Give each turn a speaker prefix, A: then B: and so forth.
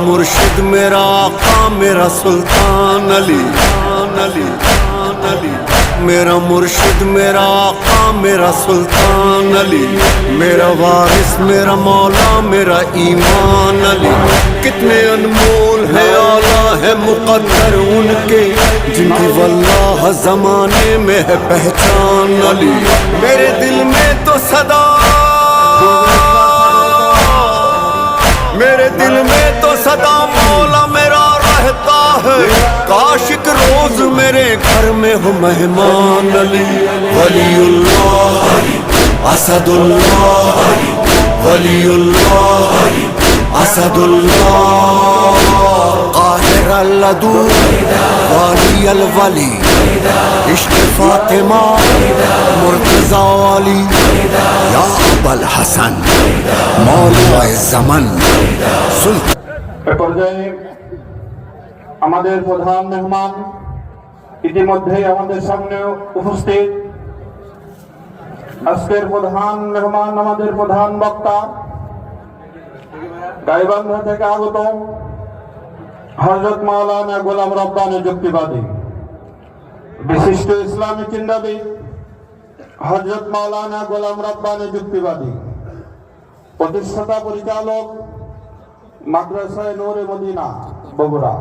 A: मुर्शिद मेरा आका मेरा सुल्तान अली, मेरा मुर्शिद मेरा आका मेरा सुल्तान अली, मेरा वारिस मेरा मौला मेरा ईमान अली। कितने अनमोल है आला है मुक़द्दर उनके, जिनकी वल्लाह ज़माने में है पहचान अली। मेरे दिल में तो सदा, मेरे दिल में तो सदा मौला मेरा रहता है, काशिक रोज मेरे घर में हो मेहमान अली। वलीउल्लाह असदुल्लाह, वलीउल्लाह असदुल्लाह, काहिर अल्लदू वाली अलवली, इश्क़ फातिमा मुर्तज़ा वाली, या अबुल हसन मौला ज़मान।
B: এ পর্যায়ে আমাদের প্রধান মেহমান ইতিমধ্যেই আমাদের সামনে উপস্থিত। আজকের প্রধান মেহমান আমাদের প্রধান বক্তা গাইবান্ধা থেকে আগত হযরত মাওলানা গোলাম রব্বানী যুক্তিবাদী, বিশিষ্ট ইসলামী চিন্তাবিদ হযরত মাওলানা গোলাম রব্বানী যুক্তিবাদী, প্রতিষ্ঠাতা পরিচালক মাদ্রাসায়ে নূরে মদিনা বগুড়া।